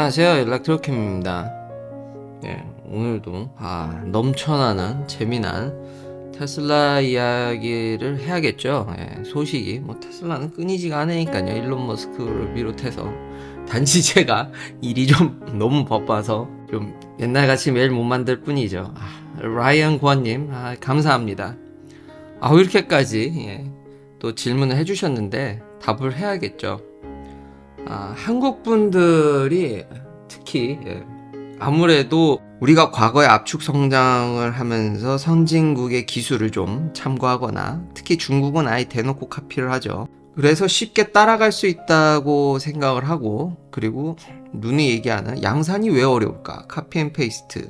안녕하세요, 일렉트로캠입니다. 오늘도 넘쳐나는 재미난 테슬라 이야기를 해야겠죠. 소식이 테슬라는 끊이지가 않으니까요. 일론 머스크를 비롯해서 단지 제가 일이 좀 너무 바빠서 좀 옛날같이 매일 못 만들 뿐이죠. 라이언 구원님 감사합니다. 이렇게까지 또 질문을 해주셨는데 답을 해야겠죠. 한국 분들이 특히 아무래도 우리가 과거에 압축 성장을 하면서 선진국의 기술을 좀 참고하거나 특히 중국은 아예 대놓고 카피를 하죠. 그래서 쉽게 따라갈 수 있다고 생각을 하고, 그리고 눈이 얘기하는 양산이 왜 어려울까? 카피 앤 페이스트.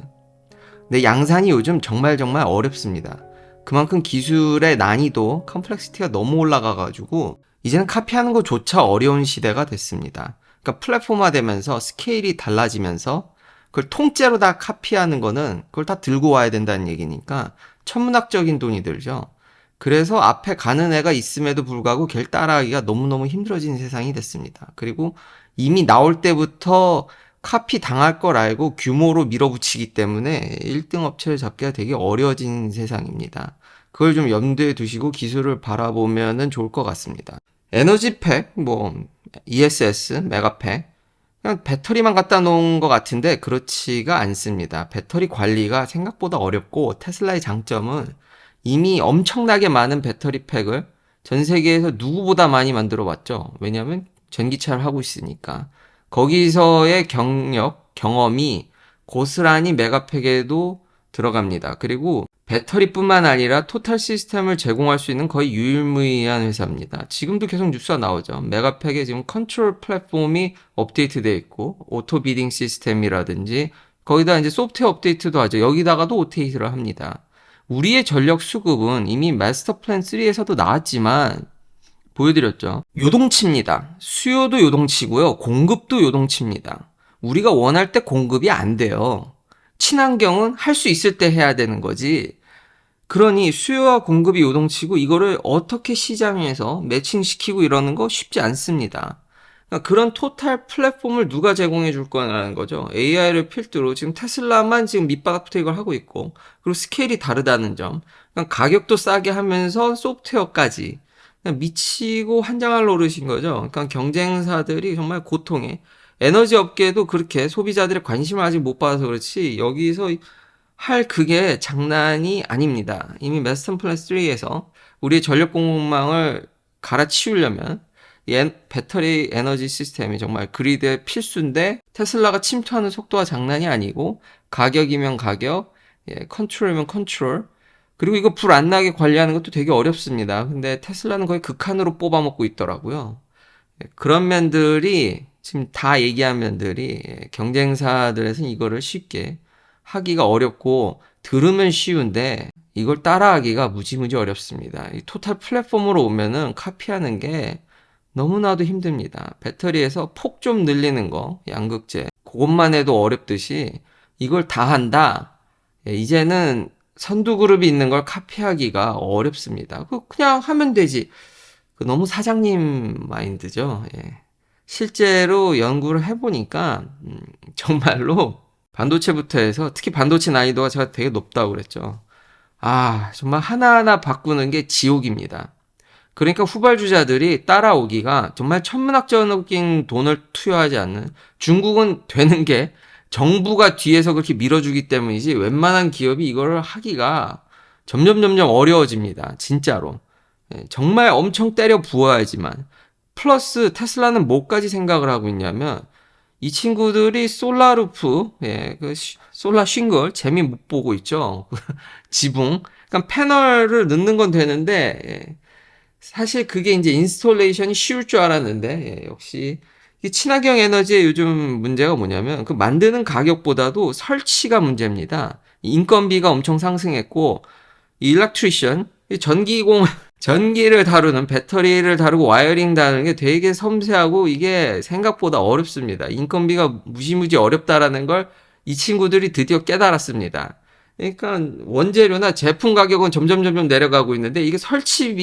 근데 양산이 요즘 정말 어렵습니다. 그만큼 기술의 난이도, 컴플렉시티가 너무 올라가가지고 이제는 카피하는 것조차 어려운 시대가 됐습니다. 그러니까 플랫폼화 되면서 스케일이 달라지면서 그걸 통째로 다 카피하는 거는 그걸 다 들고 와야 된다는 얘기니까 천문학적인 돈이 들죠. 그래서 앞에 가는 애가 있음에도 불구하고 걔를 따라하기가 너무너무 힘들어진 세상이 됐습니다. 그리고 이미 나올 때부터 카피 당할 걸 알고 규모로 밀어붙이기 때문에 1등 업체를 잡기가 되게 어려워진 세상입니다. 그걸 좀 염두에 두시고 기술을 바라보면 좋을 것 같습니다. 에너지팩, ESS, 메가팩, 그냥 배터리만 갖다 놓은 것 같은데 그렇지가 않습니다. 배터리 관리가 생각보다 어렵고, 테슬라의 장점은 이미 엄청나게 많은 배터리 팩을 전 세계에서 누구보다 많이 만들어 왔죠. 왜냐하면 전기차를 하고 있으니까. 거기서의 경험이 고스란히 메가팩에도 들어갑니다. 그리고 배터리뿐만 아니라 토탈 시스템을 제공할 수 있는 거의 유일무이한 회사입니다. 지금도 계속 뉴스가 나오죠. 메가팩에 지금 컨트롤 플랫폼이 업데이트되어 있고, 오토 비딩 시스템이라든지 거기다 이제 소프트웨어 업데이트도 하죠. 여기다가도 업데이트를 합니다. 우리의 전력 수급은 이미 마스터 플랜 3에서도 나왔지만 보여드렸죠. 요동치입니다. 수요도 요동치고요. 공급도 요동치입니다. 우리가 원할 때 공급이 안 돼요. 친환경은 할 수 있을 때 해야 되는 거지. 그러니 수요와 공급이 요동치고 이거를 어떻게 시장에서 매칭시키고 이러는 거 쉽지 않습니다. 그러니까 그런 토탈 플랫폼을 누가 제공해 줄 거라는 거죠. AI를 필두로 지금 테슬라만 지금 밑바닥부터 이걸 하고 있고, 그리고 스케일이 다르다는 점. 그러니까 가격도 싸게 하면서 소프트웨어까지 그냥 미치고 한장할 노릇인 거죠. 그러니까 경쟁사들이 정말 고통에, 에너지 업계도 그렇게 소비자들의 관심을 아직 못 받아서 그렇지 여기서 할 그게 장난이 아닙니다. 이미 마스터 플랜 3에서 우리의 전력 공급망을 갈아치우려면 배터리 에너지 시스템이 정말 그리드의 필수인데, 테슬라가 침투하는 속도가 장난이 아니고, 가격이면 가격, 컨트롤이면 컨트롤, 그리고 이거 불 안 나게 관리하는 것도 되게 어렵습니다. 근데 테슬라는 거의 극한으로 뽑아먹고 있더라고요. 그런 면들이, 지금 다 얘기한 면들이 경쟁사들에서는 이거를 쉽게 하기가 어렵고, 들으면 쉬운데 이걸 따라하기가 무지무지 어렵습니다. 이 토탈 플랫폼으로 오면은 카피하는 게 너무나도 힘듭니다. 배터리에서 폭 좀 늘리는 거, 양극재, 그것만 해도 어렵듯이 이걸 다 한다? 이제는 선두그룹이 있는 걸 카피하기가 어렵습니다. 그냥 하면 되지. 너무 사장님 마인드죠. 실제로 연구를 해보니까 정말로 반도체부터 해서, 특히 반도체 난이도가 제가 되게 높다고 그랬죠. 정말 하나하나 바꾸는 게 지옥입니다. 그러니까 후발주자들이 따라오기가 정말 천문학적인 돈을 투여하지 않는, 중국은 되는 게 정부가 뒤에서 그렇게 밀어주기 때문이지 웬만한 기업이 이거를 하기가 점점 어려워집니다. 진짜로. 정말 엄청 때려 부어야지만. 플러스 테슬라는 뭐까지 생각을 하고 있냐면, 이 친구들이 솔라루프, 솔라 싱글 재미 못 보고 있죠. 지붕. 그러니까 패널을 넣는 건 되는데, 사실 그게 이제 인스톨레이션이 쉬울 줄 알았는데, 역시 이 친환경 에너지의 요즘 문제가 뭐냐면 그 만드는 가격보다도 설치가 문제입니다. 인건비가 엄청 상승했고, 이 일렉트리션, 전기를 다루는, 배터리를 다루고 와이어링 다루는 게 되게 섬세하고 이게 생각보다 어렵습니다. 인건비가 무지무지 어렵다라는 걸 이 친구들이 드디어 깨달았습니다. 그러니까 원재료나 제품 가격은 점점 내려가고 있는데, 이게 설치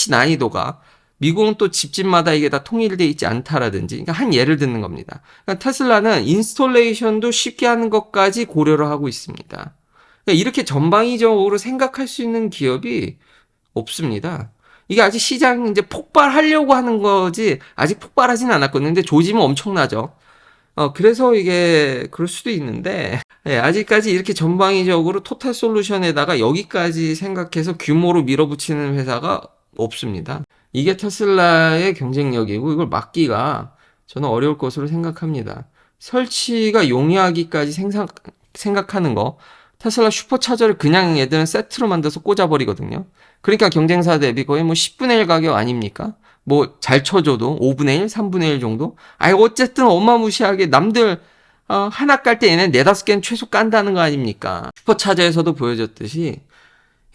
난이도가 미국은 또 집집마다 이게 다 통일되어 있지 않다라든지, 그러니까 한 예를 듣는 겁니다. 그러니까 테슬라는 인스톨레이션도 쉽게 하는 것까지 고려를 하고 있습니다. 그러니까 이렇게 전방위적으로 생각할 수 있는 기업이 없습니다. 이게 아직 시장 이제 폭발하려고 하는 거지, 아직 폭발하진 않았거든요. 근데 조짐은 엄청나죠. 그래서 이게 그럴 수도 있는데, 예, 아직까지 이렇게 전방위적으로 토탈 솔루션에다가 여기까지 생각해서 규모로 밀어붙이는 회사가 없습니다. 이게 테슬라의 경쟁력이고, 이걸 막기가 저는 어려울 것으로 생각합니다. 설치가 용이하기까지 생각하는 거, 테슬라 슈퍼차저를 그냥 얘들은 세트로 만들어서 꽂아버리거든요. 그러니까 경쟁사 대비 거의 뭐 10분의 1 가격 아닙니까? 뭐 잘 쳐줘도 5분의 1, 3분의 1 정도? 어쨌든 어마무시하게 남들 하나 깔 때 얘네 4-5개는 최소 깐다는 거 아닙니까? 슈퍼차저에서도 보여줬듯이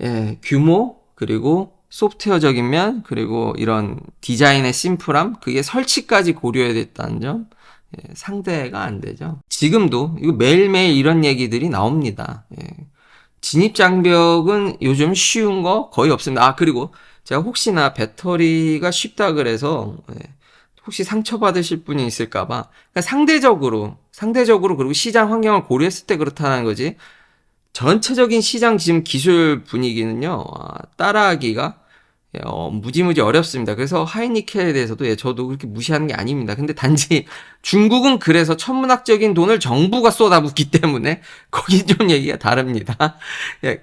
예, 규모 그리고 소프트웨어적인 면 그리고 이런 디자인의 심플함 그게 설치까지 고려해야 됐다는 점 예, 상대가 안 되죠. 지금도 이거 매일매일 이런 얘기들이 나옵니다. 예. 진입장벽은 요즘 쉬운 거 거의 없습니다. 그리고 제가 혹시나 배터리가 쉽다 그래서 혹시 상처받으실 분이 있을까봐 그러니까 상대적으로 그리고 시장 환경을 고려했을 때 그렇다는 거지 전체적인 시장 지금 기술 분위기는요 따라하기가 무지무지 어렵습니다. 그래서 하이니켈에 대해서도 저도 그렇게 무시하는 게 아닙니다. 근데 단지 중국은 그래서 천문학적인 돈을 정부가 쏟아붓기 때문에 거기 좀 얘기가 다릅니다. 예,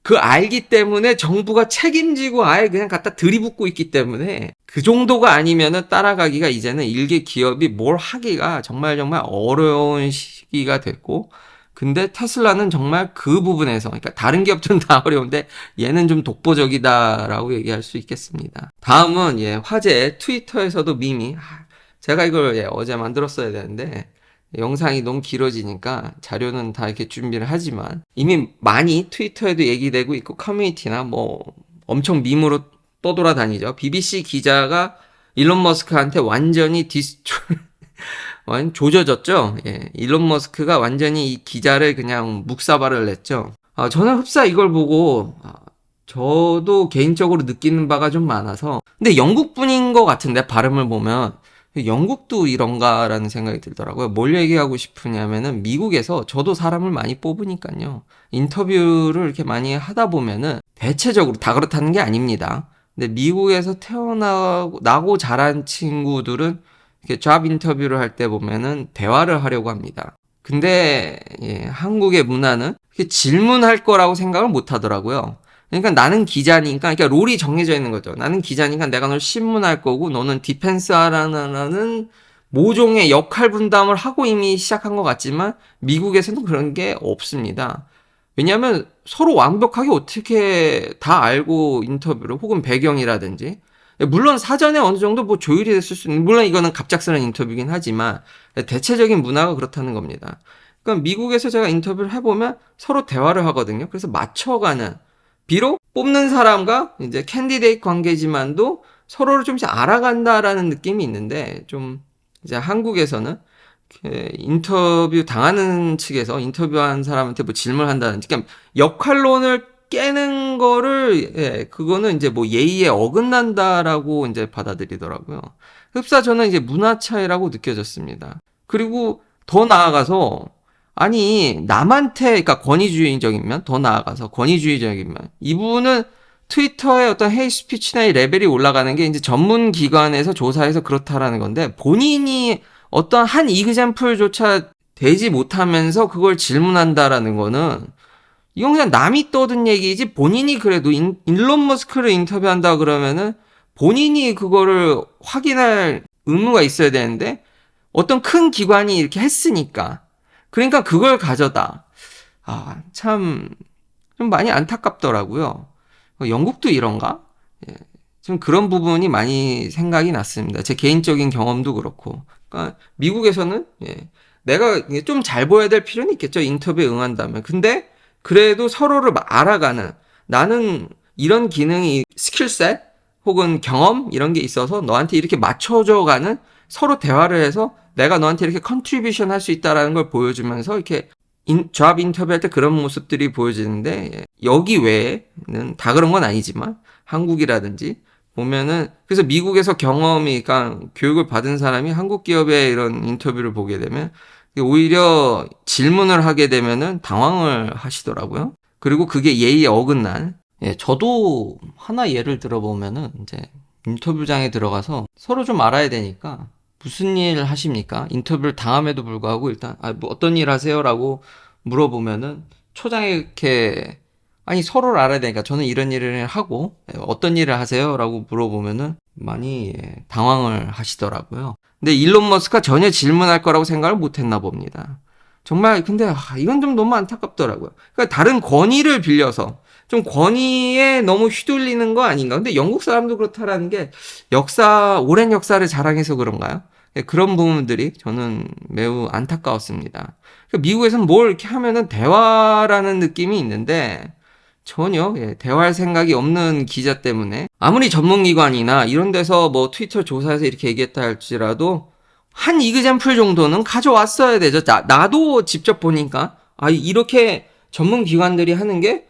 그 알기 때문에 정부가 책임지고 아예 그냥 갖다 들이붓고 있기 때문에 그 정도가 아니면은 따라가기가 이제는 일개 기업이 뭘 하기가 정말 어려운 시기가 됐고 근데 테슬라는 정말 그 부분에서 그러니까 다른 기업들은 다 어려운데 얘는 좀 독보적이다라고 얘기할 수 있겠습니다. 다음은 화제 트위터에서도 밈이 제가 이걸 어제 만들었어야 되는데 영상이 너무 길어지니까 자료는 다 이렇게 준비를 하지만 이미 많이 트위터에도 얘기되고 있고 커뮤니티나 뭐 엄청 밈으로 떠돌아다니죠. BBC 기자가 일론 머스크한테 완전히 조져졌죠. 예, 일론 머스크가 완전히 이 기자를 그냥 묵사발을 냈죠. 저는 흡사 이걸 보고 저도 개인적으로 느끼는 바가 좀 많아서 근데 영국분인 것 같은데 발음을 보면 영국도 이런가라는 생각이 들더라고요. 뭘 얘기하고 싶으냐면은 미국에서 저도 사람을 많이 뽑으니까요. 인터뷰를 이렇게 많이 하다 보면은 대체적으로 다 그렇다는 게 아닙니다. 근데 미국에서 태어나고 자란 친구들은 이렇게 잡 인터뷰를 할 때 보면은 대화를 하려고 합니다. 근데 한국의 문화는 질문할 거라고 생각을 못 하더라고요. 그러니까 나는 기자니까, 그러니까 롤이 정해져 있는 거죠. 나는 기자니까 내가 널 신문할 거고, 너는 디펜스 하라는 모종의 역할 분담을 하고 이미 시작한 것 같지만, 미국에서는 그런 게 없습니다. 왜냐하면 서로 완벽하게 어떻게 다 알고 인터뷰를, 혹은 배경이라든지, 물론 사전에 어느 정도 뭐 조율이 됐을 수 있는, 물론 이거는 갑작스러운 인터뷰긴 하지만, 대체적인 문화가 그렇다는 겁니다. 그러니까 미국에서 제가 인터뷰를 해보면 서로 대화를 하거든요. 그래서 맞춰가는, 비록 뽑는 사람과 이제 캔디데이트 관계지만도 서로를 좀씩 알아간다라는 느낌이 있는데 좀 이제 한국에서는 인터뷰 당하는 측에서 인터뷰한 사람한테 뭐 질문한다든지 그러니까 역할론을 깨는 거를 그거는 이제 뭐 예의에 어긋난다라고 이제 받아들이더라고요. 흡사 저는 이제 문화 차이라고 느껴졌습니다. 그리고 더 나아가서 아니 남한테 그러니까 권위주의적인 면 더 나아가서 권위주의적인 면 이분은 트위터의 어떤 헤이 스피치나 레벨이 올라가는 게 이제 전문 기관에서 조사해서 그렇다라는 건데 본인이 어떤 한 이그젬플조차 되지 못하면서 그걸 질문한다라는 거는 이건 그냥 남이 떠든 얘기지 본인이 그래도 일론 머스크를 인터뷰한다 그러면은 본인이 그거를 확인할 의무가 있어야 되는데 어떤 큰 기관이 이렇게 했으니까 그러니까 그걸 가져다. 참, 좀 많이 안타깝더라고요. 영국도 이런가? 좀 그런 부분이 많이 생각이 났습니다. 제 개인적인 경험도 그렇고. 그러니까 미국에서는, 내가 좀 잘 보여야 될 필요는 있겠죠. 인터뷰에 응한다면. 근데 그래도 서로를 알아가는, 나는 이런 기능이 스킬셋 혹은 경험 이런 게 있어서 너한테 이렇게 맞춰줘가는 서로 대화를 해서 내가 너한테 이렇게 컨트리뷰션 할 수 있다라는 걸 보여주면서 이렇게 잡 인터뷰할 때 그런 모습들이 보여지는데 여기 외에는 다 그런 건 아니지만 한국이라든지 보면은 그래서 미국에서 경험이 그러니까 교육을 받은 사람이 한국 기업의 이런 인터뷰를 보게 되면 오히려 질문을 하게 되면은 당황을 하시더라고요. 그리고 그게 예의에 어긋난 저도 하나 예를 들어보면은 이제 인터뷰장에 들어가서 서로 좀 알아야 되니까 무슨 일 하십니까? 인터뷰를 당함에도 불구하고 일단 뭐 어떤 일 하세요라고 물어보면은 초장에 이렇게 아니 서로를 알아야 되니까 저는 이런 일을 하고 어떤 일을 하세요라고 물어보면은 많이 당황을 하시더라고요. 근데 일론 머스크가 전혀 질문할 거라고 생각을 못 했나 봅니다. 정말 근데 이건 좀 너무 안타깝더라고요. 그러니까 다른 권위를 빌려서 좀 권위에 너무 휘둘리는 거 아닌가. 근데 영국 사람도 그렇다라는 게 오랜 역사를 자랑해서 그런가요? 그런 부분들이 저는 매우 안타까웠습니다. 그러니까 미국에서는 뭘 이렇게 하면은 대화라는 느낌이 있는데 전혀 대화할 생각이 없는 기자 때문에 아무리 전문기관이나 이런 데서 뭐 트위터 조사에서 이렇게 얘기했다 할지라도 한 이그젬플 정도는 가져왔어야 되죠. 나도 직접 보니까 이렇게 전문기관들이 하는 게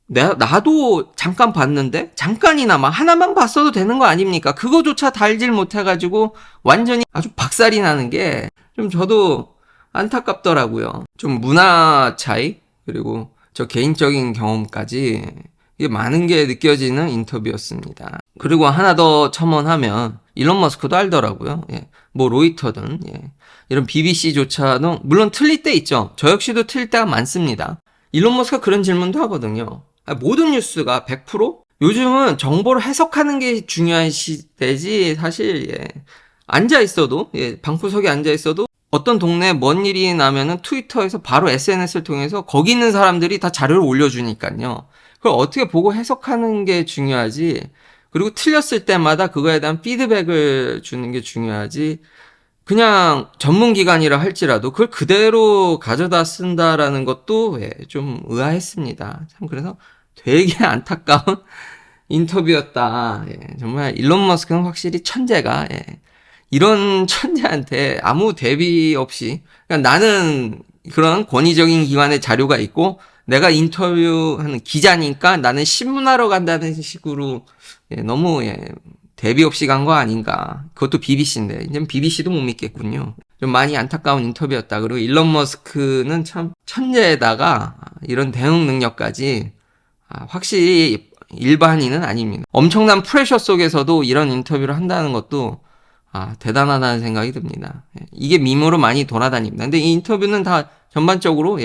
나도 잠깐 봤는데 잠깐이나마 하나만 봤어도 되는 거 아닙니까? 그거조차 달질 못해가지고 완전히 아주 박살이 나는 게 좀 저도 안타깝더라고요. 좀 문화 차이 그리고 저 개인적인 경험까지 이게 많은 게 느껴지는 인터뷰였습니다. 그리고 하나 더 첨언하면 일론 머스크도 알더라고요. 뭐 로이터든 이런 BBC조차도 물론 틀릴 때 있죠. 저 역시도 틀릴 때가 많습니다. 일론 머스크가 그런 질문도 하거든요. 모든 뉴스가 100%? 요즘은 정보를 해석하는 게 중요한 시대지 사실 앉아있어도 방구석에 앉아있어도 어떤 동네에 뭔 일이 나면은 트위터에서 바로 SNS를 통해서 거기 있는 사람들이 다 자료를 올려주니까요. 그걸 어떻게 보고 해석하는 게 중요하지. 그리고 틀렸을 때마다 그거에 대한 피드백을 주는 게 중요하지. 그냥 전문기관이라 할지라도 그걸 그대로 가져다 쓴다라는 것도 좀 의아했습니다. 참 그래서 되게 안타까운 인터뷰였다. 정말 일론 머스크는 확실히 천재가 이런 천재한테 아무 대비 없이 그러니까 나는 그런 권위적인 기관의 자료가 있고 내가 인터뷰하는 기자니까 나는 신문하러 간다는 식으로 너무 대비 없이 간 거 아닌가. 그것도 BBC인데 이제 BBC도 못 믿겠군요. 좀 많이 안타까운 인터뷰였다. 그리고 일론 머스크는 참 천재에다가 이런 대응 능력까지 확실히 일반인은 아닙니다. 엄청난 프레셔 속에서도 이런 인터뷰를 한다는 것도 대단하다는 생각이 듭니다. 이게 밈으로 많이 돌아다닙니다. 근데 이 인터뷰는 다 전반적으로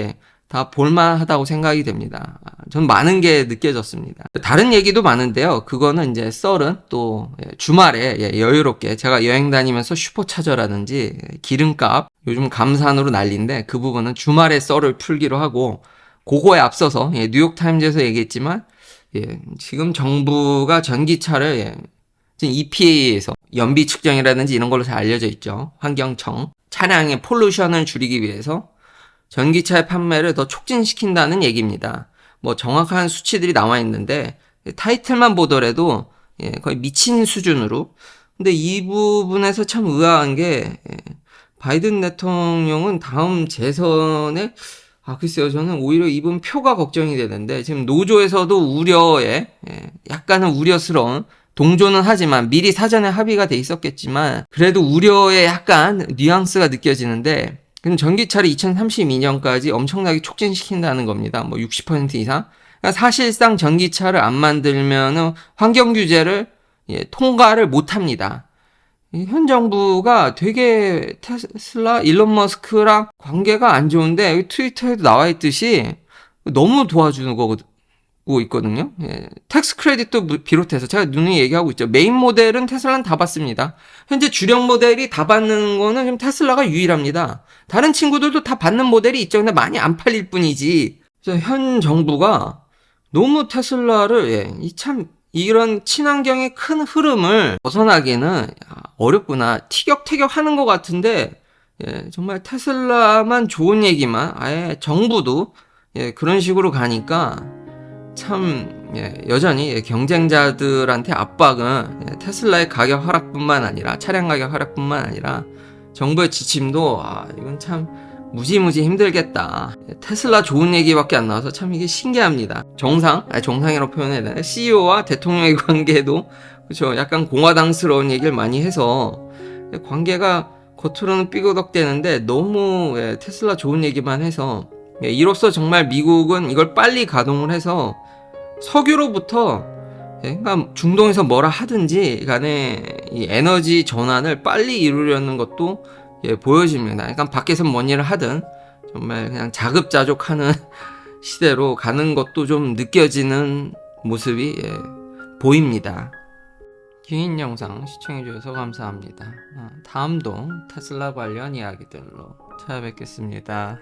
다 볼만하다고 생각이 됩니다. 전 많은 게 느껴졌습니다. 다른 얘기도 많은데요. 그거는 이제 썰은 또 주말에 여유롭게 제가 여행 다니면서 슈퍼차저라든지 기름값 요즘 감산으로 난리인데 그 부분은 주말에 썰을 풀기로 하고 그거에 앞서서 뉴욕타임즈에서 얘기했지만 지금 정부가 전기차를 지금 EPA에서 연비 측정이라든지 이런 걸로 잘 알려져 있죠. 환경청 차량의 폴루션을 줄이기 위해서 전기차의 판매를 더 촉진시킨다는 얘기입니다. 뭐 정확한 수치들이 나와 있는데 타이틀만 보더라도 거의 미친 수준으로. 근데 이 부분에서 참 의아한 게 바이든 대통령은 다음 재선에 글쎄요, 저는 오히려 이분 표가 걱정이 되는데 지금 노조에서도 약간은 우려스러운 동조는 하지만 미리 사전에 합의가 돼 있었겠지만 그래도 우려에 약간 뉘앙스가 느껴지는데 그럼 전기차를 2032년까지 엄청나게 촉진시킨다는 겁니다. 뭐 60% 이상. 그러니까 사실상 전기차를 안 만들면은 환경 규제를 통과를 못 합니다. 현 정부가 되게 테슬라, 일론 머스크랑 관계가 안 좋은데 여기 트위터에도 나와 있듯이 너무 도와주는 거고 있거든요. 텍스 크레딧도 비롯해서 제가 누누이 얘기하고 있죠. 메인 모델은 테슬라는 다 받습니다. 현재 주력 모델이 다 받는 거는 지금 테슬라가 유일합니다. 다른 친구들도 다 받는 모델이 있죠. 근데 많이 안 팔릴 뿐이지. 그래서 현 정부가 너무 테슬라를 이런 친환경의 큰 흐름을 벗어나기는 어렵구나. 티격태격 하는 것 같은데 정말 테슬라만 좋은 얘기만 아예 정부도 그런 식으로 가니까 참 여전히 경쟁자들한테 압박은 테슬라의 가격 하락뿐만 아니라 차량 가격 하락뿐만 아니라 정부의 지침도 이건 참 무지무지 힘들겠다. 테슬라 좋은 얘기밖에 안 나와서 참 이게 신기합니다. 정상이라고 표현해야 되나? CEO와 대통령의 관계도 그렇죠. 약간 공화당스러운 얘기를 많이 해서 관계가 겉으로는 삐그덕대는데 너무 테슬라 좋은 얘기만 해서 이로써 정말 미국은 이걸 빨리 가동을 해서 석유로부터 그러니까 중동에서 뭐라 하든지 간에 이 에너지 전환을 빨리 이루려는 것도 보여집니다. 그러니까 밖에서 뭔 일을 하든 정말 그냥 자급자족하는 시대로 가는 것도 좀 느껴지는 모습이 보입니다. 긴 영상 시청해주셔서 감사합니다. 다음도 테슬라 관련 이야기들로 찾아뵙겠습니다.